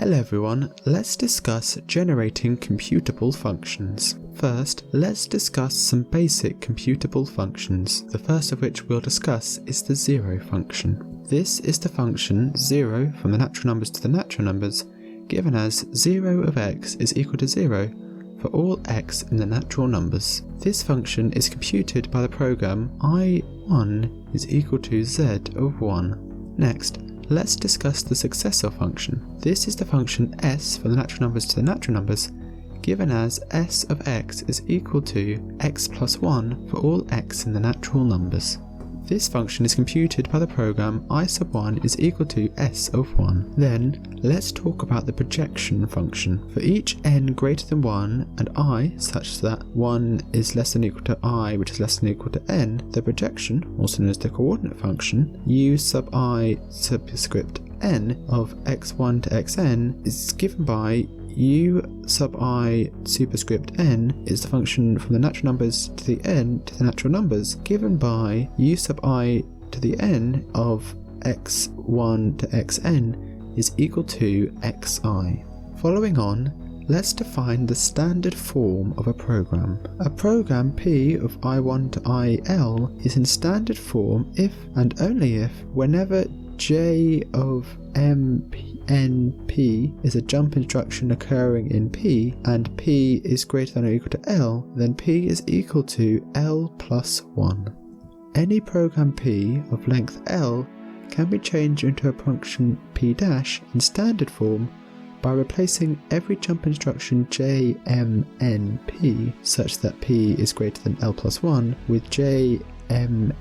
Hello everyone, let's discuss generating computable functions. First, let's discuss some basic computable functions. The first of which we'll discuss is the zero function. This is the function 0 from the natural numbers to the natural numbers, given as 0 of x is equal to 0 for all x in the natural numbers. This function is computed by the program I1 is equal to z of 1. Next, let's discuss the successor function. This is the function s from the natural numbers to the natural numbers, given as s of x is equal to x plus 1 for all x in the natural numbers. This function is computed by the program I sub 1 is equal to s of 1. Then, let's talk about the projection function. For each n greater than 1 and I such that 1 is less than or equal to I which is less than or equal to n, the projection, also known as the coordinate function, u sub I superscript n of x1 to xn is given by u sub I superscript n is the function from the natural numbers to the n to the natural numbers, given by u sub I to the n of x1 to xn is equal to xi. Following on, let's define the standard form of a program. A program P of I1 to IL is in standard form if and only if whenever j of mnp is a jump instruction occurring in P and P is greater than or equal to L, then P is equal to L plus 1. Any program P of length L can be changed into a function P' in standard form by replacing every jump instruction jmnp such that P is greater than L plus 1 with jmn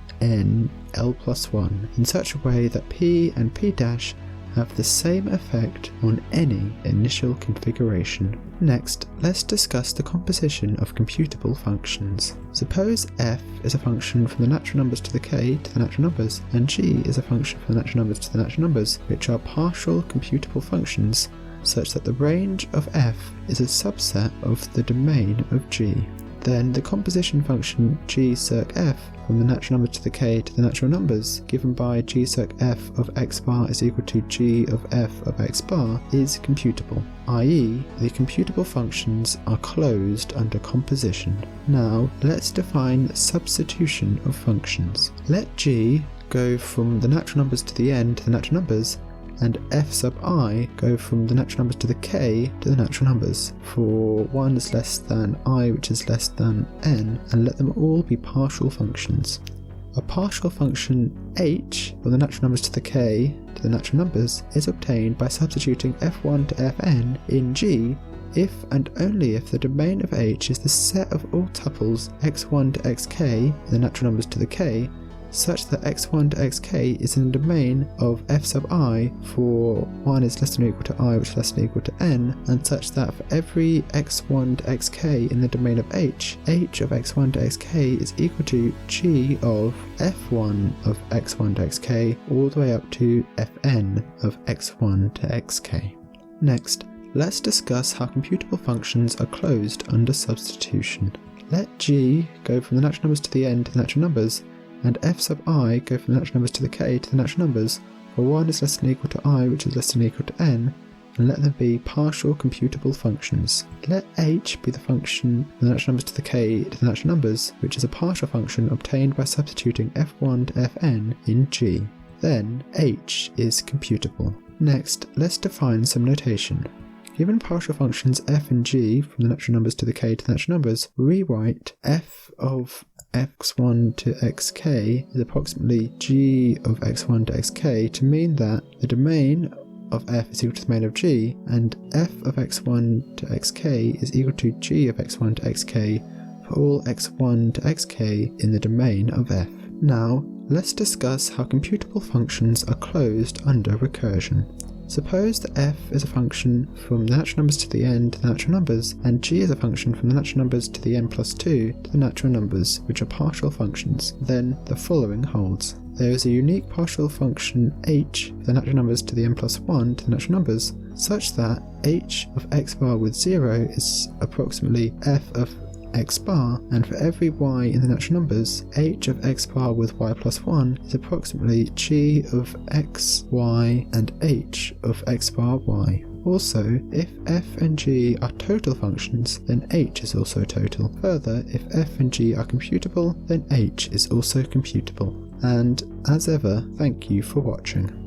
L plus 1 in such a way that P and P' have the same effect on any initial configuration. Next, let's discuss the composition of computable functions. Suppose f is a function from the natural numbers to the k to the natural numbers, and g is a function from the natural numbers to the natural numbers, which are partial computable functions such that the range of f is a subset of the domain of g. Then the composition function g circ f from the natural numbers to the k to the natural numbers, given by g circ f of x bar is equal to g of f of x bar, is computable, i.e. the computable functions are closed under composition. Now let's define substitution of functions. Let g go from the natural numbers to the n to the natural numbers, and f sub I go from the natural numbers to the k to the natural numbers for 1 is less than I which is less than n, and let them all be partial functions. A partial function h from the natural numbers to the k to the natural numbers is obtained by substituting f1 to fn in g if and only if the domain of h is the set of all tuples x1 to xk, the natural numbers to the k, such that x1 to xk is in the domain of f sub I for 1 is less than or equal to I which is less than or equal to n, and such that for every x1 to xk in the domain of h of x1 to xk is equal to g of f1 of x1 to xk all the way up to fn of x1 to xk. Next, let's discuss how computable functions are closed under substitution. Let g go from the natural numbers to the n to the natural numbers, and f sub I go from the natural numbers to the k to the natural numbers, for 1 is less than or equal to I which is less than or equal to n, and let them be partial computable functions. Let h be the function from the natural numbers to the k to the natural numbers, which is a partial function obtained by substituting f1 to fn in g. Then h is computable. Next, let's define some notation. Given partial functions f and g from the natural numbers to the k to the natural numbers, rewrite f of x1 to xk is approximately g of x1 to xk to mean that the domain of f is equal to the domain of g, and f of x1 to xk is equal to g of x1 to xk for all x1 to xk in the domain of f. Now, let's discuss how computable functions are closed under recursion. Suppose that f is a function from the natural numbers to the n to the natural numbers, and g is a function from the natural numbers to the n plus 2 to the natural numbers, which are partial functions. Then the following holds. There is a unique partial function h for the natural numbers to the n plus 1 to the natural numbers, such that h of x bar with 0 is approximately f of x bar, and for every y in the natural numbers, h of x bar with y plus 1 is approximately g of x, y, and h of x bar y. Also, if f and g are total functions, then h is also total. Further, if f and g are computable, then h is also computable. And as ever, thank you for watching.